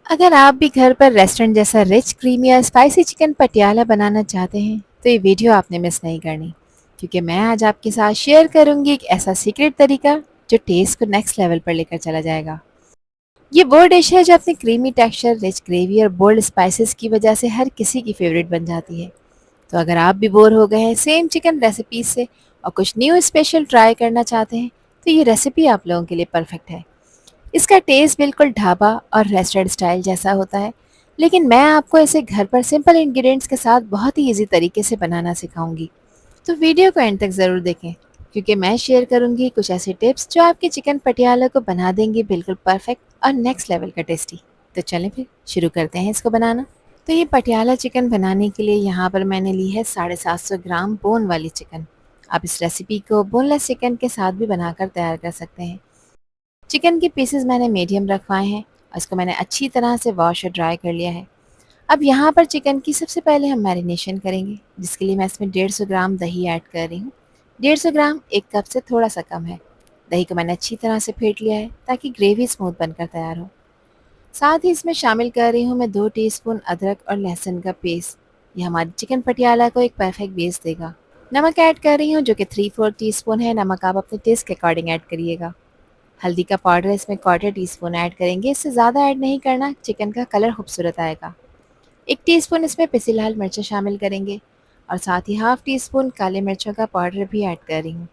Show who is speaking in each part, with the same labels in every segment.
Speaker 1: अगर आप भी घर पर रेस्टोरेंट जैसा रिच क्रीमी या स्पाइसी चिकन पटियाला बनाना चाहते हैं तो ये वीडियो आपने मिस नहीं करनी, क्योंकि मैं आज आपके साथ शेयर करूंगी एक ऐसा सीक्रेट तरीका जो टेस्ट को नेक्स्ट लेवल पर लेकर चला जाएगा। ये वो डिश है जो अपनी क्रीमी टेक्सचर, रिच ग्रेवी और बोल्ड स्पाइसेस की वजह से हर किसी की फेवरेट बन जाती है। तो अगर आप भी बोर हो गए हैं सेम चिकन रेसिपीज से और कुछ न्यू स्पेशल ट्राई करना चाहते हैं, तो ये रेसिपी आप लोगों के लिए परफेक्ट है। इसका टेस्ट बिल्कुल ढाबा और रेस्टोरेंट स्टाइल जैसा होता है, लेकिन मैं आपको इसे घर पर सिंपल इंग्रेडिएंट्स के साथ बहुत ही इजी तरीके से बनाना सिखाऊंगी। तो वीडियो को एंड तक ज़रूर देखें, क्योंकि मैं शेयर करूंगी कुछ ऐसे टिप्स जो आपके चिकन पटियाला को बना देंगे बिल्कुल परफेक्ट और नेक्स्ट लेवल का टेस्टी। तो चलें फिर शुरू करते हैं इसको बनाना। तो ये पटियाला चिकन बनाने के लिए यहाँ पर मैंने ली है 750 ग्राम बोन वाली चिकन। आप इस रेसिपी को बोनलेस चिकन के साथ भी बनाकर तैयार कर सकते हैं। चिकन के पीसेस मैंने मीडियम रखवाए हैं और इसको मैंने अच्छी तरह से वॉश और ड्राई कर लिया है। अब यहाँ पर चिकन की सबसे पहले हम मैरिनेशन करेंगे, जिसके लिए मैं इसमें 150 ग्राम दही ऐड कर रही हूँ। 150 ग्राम एक कप से थोड़ा सा कम है। दही को मैंने अच्छी तरह से फेंट लिया है ताकि ग्रेवी स्मूथ बनकर तैयार हो। साथ ही इसमें शामिल कर रही हूँ मैं 2 टीस्पून अदरक और लहसुन का पेस्ट। ये हमारी चिकन पटियाला को एक परफेक्ट बेस देगा। नमक ऐड कर रही हूँ जो कि 3/4 टीस्पून है। नमक आप अपने टेस्ट के अकॉर्डिंग ऐड करिएगा। हल्दी का पाउडर इसमें 1/4 टीस्पून ऐड करेंगे, इससे ज़्यादा ऐड नहीं करना, चिकन का कलर खूबसूरत आएगा। 1 टीस्पून इसमें पिसी लाल मिर्चें शामिल करेंगे और साथ ही हाफ टी स्पून काले मिर्चों का पाउडर भी ऐड कर रही हूँ।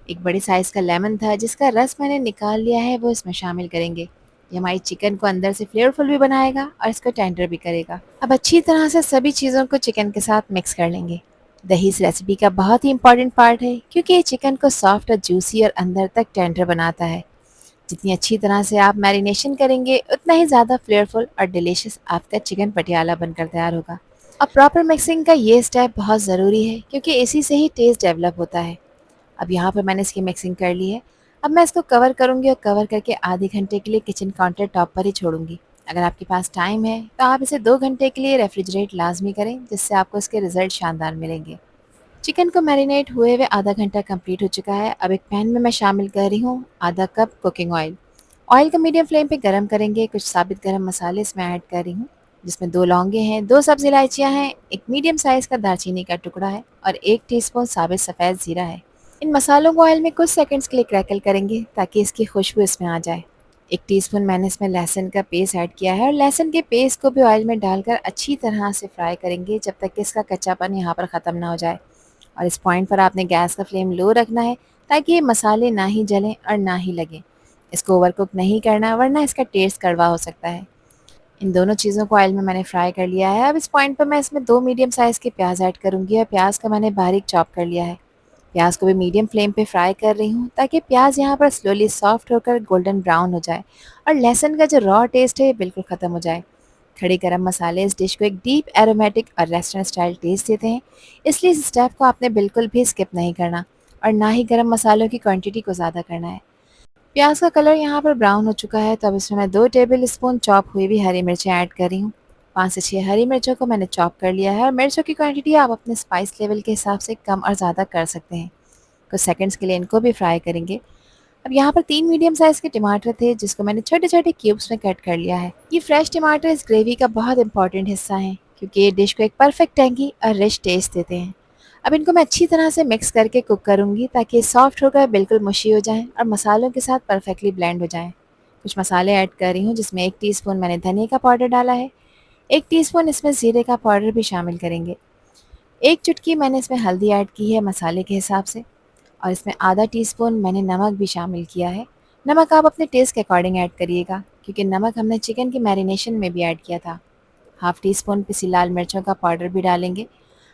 Speaker 1: एक बड़े साइज़ का लेमन था जिसका रस मैंने निकाल लिया है, वो इसमें शामिल करेंगे। ये हमारी चिकन को अंदर से फ्लेवरफुल भी बनाएगा और इसको टेंडर भी करेगा। अब अच्छी तरह से सभी चीज़ों को चिकन के साथ मिक्स कर लेंगे। दही इस रेसिपी का बहुत ही इंपॉर्टेंट पार्ट है, क्योंकि ये चिकन को सॉफ्ट और जूसी और अंदर तक टेंडर बनाता है। जितनी अच्छी तरह से आप मैरिनेशन करेंगे उतना ही ज़्यादा फ्लेवरफुल और डिलीशियस आपका चिकन पटियाला बनकर तैयार होगा। और प्रॉपर मिक्सिंग का ये स्टेप बहुत ज़रूरी है, क्योंकि इसी से ही टेस्ट डेवलप होता है। अब यहाँ पर मैंने इसकी मिक्सिंग कर ली है। अब मैं इसको कवर करूँगी और कवर करके आधे घंटे के लिए किचन काउंटर टॉप पर ही छोड़ूंगी। अगर आपके पास टाइम है तो आप इसे 2 घंटे के लिए रेफ्रिजरेट लाजमी करें, जिससे आपको इसके रिजल्ट शानदार मिलेंगे। चिकन को मैरिनेट हुए हुए आधा घंटा कंप्लीट हो चुका है। अब एक पैन में मैं शामिल कर रही हूँ आधा कप कुकिंग ऑयल। ऑयल को मीडियम फ्लेम पे गरम करेंगे। कुछ साबित गरम मसाले इसमें ऐड कर रही हूँ, जिसमें 2 लौंगे हैं, 2 सब्ज़ इलायचियाँ हैं, एक मीडियम साइज़ का दालचीनी का टुकड़ा है और 1 टीस्पून साबित सफ़ेद ज़ीरा है। इन मसालों को ऑयल में कुछ सेकंड्स के लिए क्रैकल करेंगे ताकि इसकी खुशबू इसमें आ जाए। 1 टीस्पून मैंने इसमें लहसुन का पेस्ट ऐड किया है और लहसुन के पेस्ट को भी ऑयल में डालकर अच्छी तरह से फ्राई करेंगे जब तक कि इसका कच्चापन यहाँ पर ख़त्म ना हो जाए। और इस पॉइंट पर आपने गैस का फ्लेम लो रखना है ताकि ये मसाले ना ही जलें और ना ही लगें। इसको ओवरकुक नहीं करना, वरना इसका टेस्ट कड़वा हो सकता है। इन दोनों चीज़ों को ऑयल में मैंने फ्राई कर लिया है। अब इस पॉइंट पर मैं इसमें 2 मीडियम साइज़ के प्याज ऐड करूँगी और प्याज को मैंने बारीक चॉप कर लिया है। प्याज को भी मीडियम फ्लेम पे फ्राई कर रही हूँ ताकि प्याज यहाँ पर स्लोली सॉफ्ट होकर गोल्डन ब्राउन हो जाए और लहसुन का जो रॉ टेस्ट है ये बिल्कुल ख़त्म हो जाए। खड़े गरम मसाले इस डिश को एक डीप एरोमेटिक और रेस्टोरेंट स्टाइल टेस्ट देते हैं, इसलिए इस स्टेप को आपने बिल्कुल भी स्किप नहीं करना और ना ही गरम मसालों की क्वांटिटी को ज़्यादा करना है। प्याज का कलर यहाँ पर ब्राउन हो चुका है, तो अब इसमें मैं 2 टेबल स्पून चॉप हुई भी हरी मिर्चें ऐड कर रही हूँ। 5 से 6 हरी मिर्चों को मैंने चॉप कर लिया है और मिर्चों की क्वांटिटी आप अपने स्पाइस लेवल के हिसाब से कम और ज़्यादा कर सकते हैं। कुछ सेकंड्स के लिए इनको भी फ्राई करेंगे। अब यहाँ पर 3 मीडियम साइज़ के टमाटर थे, जिसको मैंने छोटे-छोटे क्यूब्स में कट कर लिया है। ये फ्रेश टमाटर इस ग्रेवी का बहुत इंपॉर्टेंट हिस्सा हैं, क्योंकि ये डिश को एक परफेक्ट टैंगी और रिच टेस्ट देते हैं। अब इनको मैं अच्छी तरह से मिक्स करके कुक करूँगी ताकि ये सॉफ्ट होकर बिल्कुल मुशी हो जाएँ और मसालों के साथ परफेक्टली ब्लेंड हो जाएँ। कुछ मसाले ऐड कर रही हूँ, जिसमें 1 टीस्पून मैंने धनिया का पाउडर डाला है, 1 टीस्पून इसमें ज़ीरे का पाउडर भी शामिल करेंगे। 1 चुटकी मैंने इसमें हल्दी ऐड की है मसाले के हिसाब से और इसमें आधा टीस्पून मैंने नमक भी शामिल किया है। नमक आप अपने टेस्ट के अकॉर्डिंग ऐड करिएगा, क्योंकि नमक हमने चिकन की मैरिनेशन में भी ऐड किया था। हाफ टी स्पून पिसी लाल मिर्चों का पाउडर भी डालेंगे।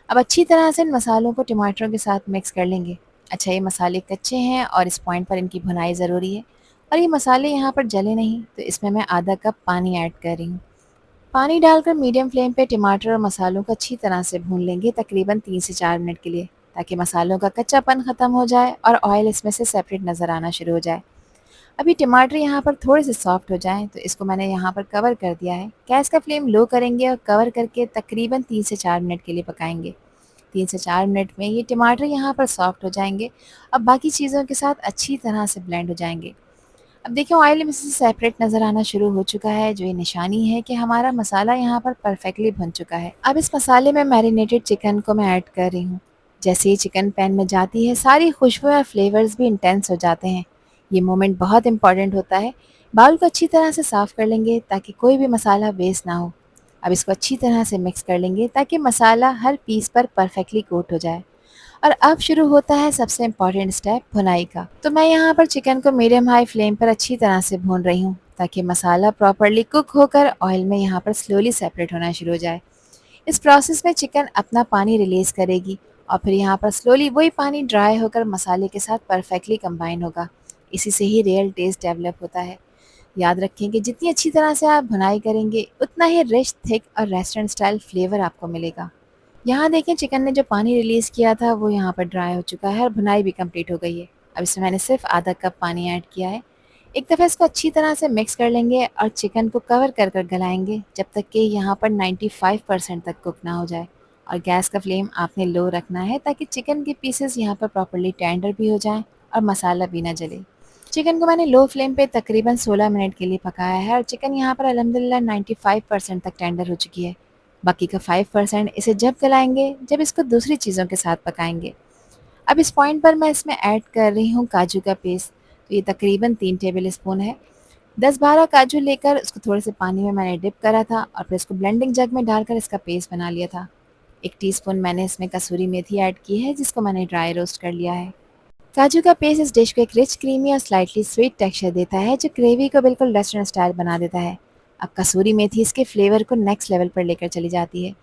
Speaker 1: अब अच्छी तरह से इन मसालों को टमाटरों के साथ मिक्स कर लेंगे। अच्छा, ये मसाले कच्चे हैं और इस पॉइंट पर इनकी भुनाई ज़रूरी है और ये मसाले यहाँ पर जले नहीं, तो इसमें मैं आधा कप पानी ऐड कर रही हूँ। पानी डालकर मीडियम फ्लेम पे टमाटर और मसालों को अच्छी तरह से भून लेंगे, तकरीबन 3 से 4 मिनट के लिए, ताकि मसालों का कच्चापन ख़त्म हो जाए और ऑयल इसमें से सेपरेट नज़र आना शुरू हो जाए। अभी टमाटर यहाँ पर थोड़े से सॉफ्ट हो जाएं, तो इसको मैंने यहाँ पर कवर कर दिया है। गैस का फ्लेम लो करेंगे और कवर करके तकरीबन 3 से 4 मिनट के लिए पकाएंगे। 3 से 4 मिनट में ये टमाटर यहाँ पर सॉफ्ट हो जाएंगे। अब बाकी चीज़ों के साथ अच्छी तरह से ब्लेंड हो जाएंगे। अब देखिए ऑयल में से सेपरेट नज़र आना शुरू हो चुका है, जो ये निशानी है कि हमारा मसाला यहाँ पर परफेक्टली भुन चुका है। अब इस मसाले में मैरिनेटेड चिकन को मैं ऐड कर रही हूँ। जैसे ही चिकन पैन में जाती है, सारी खुशबू और फ्लेवर्स भी इंटेंस हो जाते हैं। ये मोमेंट बहुत इंपॉर्टेंट होता है। बाउल को अच्छी तरह से साफ़ कर लेंगे ताकि कोई भी मसाला वेस्ट ना हो। अब इसको अच्छी तरह से मिक्स कर लेंगे ताकि मसाला हर पीस पर परफेक्टली कोट हो जाए। और अब शुरू होता है सबसे इम्पॉर्टेंट स्टेप, भुनाई का। तो मैं यहाँ पर चिकन को मीडियम हाई फ्लेम पर अच्छी तरह से भून रही हूँ ताकि मसाला प्रॉपरली कुक होकर ऑयल में यहाँ पर स्लोली सेपरेट होना शुरू हो जाए। इस प्रोसेस में चिकन अपना पानी रिलीज़ करेगी और फिर यहाँ पर स्लोली वही पानी ड्राई होकर मसाले के साथ परफेक्टली कंबाइन होगा। इसी से ही रियल टेस्ट डेवलप होता है। याद रखें कि जितनी अच्छी तरह से आप भुनाई करेंगे, उतना ही रिच, थिक और रेस्टोरेंट स्टाइल फ्लेवर आपको मिलेगा। यहाँ देखें चिकन ने जो पानी रिलीज़ किया था वो यहाँ पर ड्राई हो चुका है और भुनाई भी कंप्लीट हो गई है। अब इसमें मैंने सिर्फ आधा कप पानी ऐड किया है। एक दफ़ा इसको अच्छी तरह से मिक्स कर लेंगे और चिकन को कवर कर कर गलाएंगे जब तक कि यहाँ पर 95% तक कुक ना हो जाए। और गैस का फ्लेम आपने लो रखना है ताकि चिकन के पीसेस यहाँ पर प्रॉपरली टेंडर भी हो जाएं और मसाला भी ना जले। चिकन को मैंने लो फ्लेम पे तकरीबन 16 मिनट के लिए पकाया है और चिकन यहाँ पर अल्हम्दुलिल्लाह 95% तक टेंडर हो चुकी है। बाकी का 5% इसे जब गलाएंगे जब इसको दूसरी चीज़ों के साथ पकाएंगे। अब इस पॉइंट पर मैं इसमें ऐड कर रही हूँ काजू का पेस्ट। तो ये तकरीबन 3 टेबल स्पून है। 10-12 काजू लेकर उसको थोड़े से पानी में मैंने डिप करा था और फिर इसको ब्लेंडिंग जग में डालकर इसका पेस्ट बना लिया था। 1 टीस्पून मैंने इसमें कसूरी मेथी ऐड की है जिसको मैंने ड्राई रोस्ट कर लिया है। काजू का पेस्ट इस डिश को एक रिच, क्रीमी और स्लाइटली स्वीट टेक्सचर देता है जो ग्रेवी को बिल्कुल रेस्टोरेंट स्टाइल बना देता है। अब कसूरी मेथी इसके फ्लेवर को नेक्स्ट लेवल पर लेकर चली जाती है।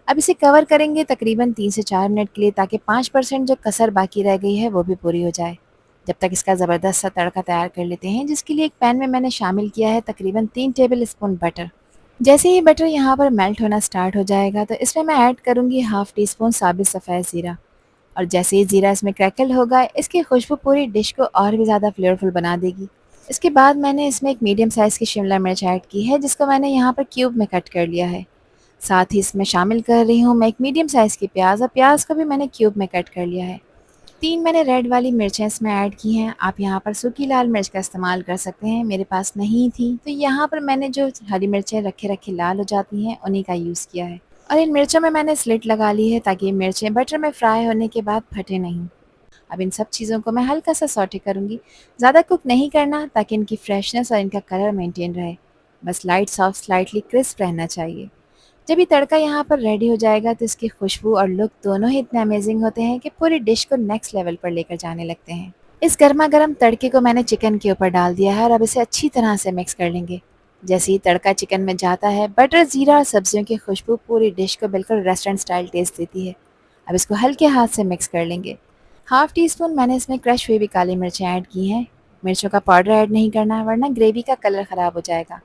Speaker 1: अब इसे कवर करेंगे तकरीबन 3 से 4 मिनट के लिए ताकि 5% जो कसर बाकी रह गई है वो भी पूरी हो जाए। जब तक इसका ज़बरदस्त सा तड़का तैयार कर लेते हैं, जिसके लिए एक पैन में मैंने शामिल किया है तकरीबन 3 टेबल स्पून बटर। जैसे ही बटर यहाँ पर मेल्ट होना स्टार्ट हो जाएगा तो इसमें मैं ऐड करूँगी हाफ़ टी स्पून साबित सफ़ेद ज़ीरा। और जैसे ही ज़ीरा इसमें क्रैकल होगा, इसकी खुशबू पूरी डिश को और भी ज़्यादा फ्लेवरफुल बना देगी। इसके बाद मैंने इसमें एक मीडियम साइज़ की शिमला मिर्च ऐड की है जिसको मैंने यहाँ पर क्यूब में कट कर लिया है। साथ ही इसमें शामिल कर रही हूँ मैं एक मीडियम साइज़ की प्याज और प्याज को भी मैंने क्यूब में कट कर लिया है। 3 मैंने रेड वाली मिर्चें इसमें ऐड की हैं। आप यहाँ पर सूखी लाल मिर्च का इस्तेमाल कर सकते हैं, मेरे पास नहीं थी तो यहाँ पर मैंने जो हरी मिर्चें रखे रखे लाल हो जाती हैं उन्हीं का यूज़ किया है। और इन मिर्चों में मैंने स्लिट लगा ली है ताकि ये मिर्चें बटर में फ्राई होने के बाद फटे नहीं। अब इन सब चीज़ों को मैं हल्का सा सौटे करूँगी। ज़्यादा कुक नहीं करना ताकि इनकी फ्रेशनेस और इनका कलर मेंटेन रहे। बस लाइट सॉफ्ट, स्लाइटली क्रिस्प रहना चाहिए। जब ये तड़का यहाँ पर रेडी हो जाएगा तो इसकी खुशबू और लुक दोनों ही इतने अमेजिंग होते हैं कि पूरी डिश को नेक्स्ट लेवल पर लेकर जाने लगते हैं। इस गर्मा गर्म तड़के को मैंने चिकन के ऊपर डाल दिया है और अब इसे अच्छी तरह से मिक्स कर लेंगे। जैसे ही तड़का चिकन में जाता है, बटर, जीरा और सब्जियों की खुशबू पूरी डिश को बिल्कुल रेस्टोरेंट स्टाइल टेस्ट देती है। अब इसको हल्के हाथ से मिक्स कर लेंगे। हाफ टी स्पून मैंने इसमें क्रश हुई हुई काली मिर्चें ऐड की हैं। मिर्चों का पाउडर ऐड नहीं करना है वरना ग्रेवी का कलर ख़राब हो जाएगा।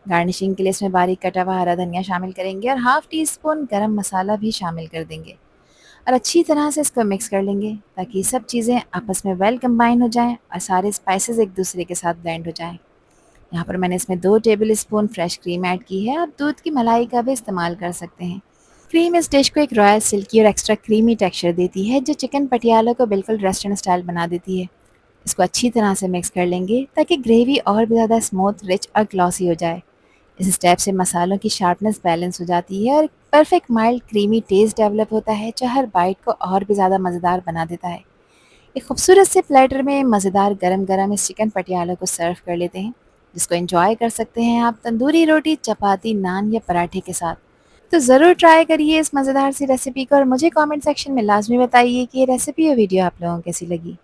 Speaker 1: गार्निशिंग के लिए इसमें बारीक कटा हुआ हरा धनिया शामिल करेंगे और हाफ टी स्पून गरम मसाला भी शामिल कर देंगे और अच्छी तरह से इसको मिक्स कर लेंगे ताकि सब चीज़ें आपस में वेल कंबाइन हो जाएं और सारे स्पाइसेस एक दूसरे के साथ ब्लेंड हो जाएं। यहाँ पर मैंने इसमें 2 table spoon fresh cream add की है। आप दूध की मलाई का भी इस्तेमाल कर सकते हैं। क्रीम इस डिश को एक रॉयल, सिल्की और एक्स्ट्रा क्रीमी टेक्सचर देती है जो चिकन पटियाला को बिल्कुल रेस्टोरेंट स्टाइल बना देती है। इसको अच्छी तरह से मिक्स कर लेंगे ताकि ग्रेवी और भी ज़्यादा स्मूथ, रिच और ग्लॉसी हो जाए। इस स्टेप से मसालों की शार्पनेस बैलेंस हो जाती है और perfect mild creamy taste develop होता है जो हर बाइट को और भी ज़्यादा मज़ेदार बना देता है। एक खूबसूरत से प्लेटर में मज़ेदार गरम गरम इस चिकन पटियाला को सर्व कर लेते हैं, जिसको एंजॉय कर सकते हैं आप तंदूरी रोटी, चपाती, नान या पराठे के साथ। तो ज़रूर ट्राई करिए इस मज़ेदार सी रेसिपी को और मुझे कमेंट सेक्शन में लाजमी बताइए कि ये रेसिपी और वीडियो आप लोगों को कैसी लगी।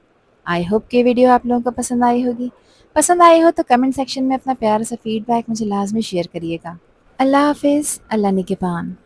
Speaker 1: आई होप कि वीडियो आप लोगों को पसंद आई होगी। पसंद आई हो तो कमेंट सेक्शन में अपना प्यारा सा फीडबैक मुझे लाजमी शेयर करिएगा। अल्लाह हाफ़िज़, अल्लाह निगहबान।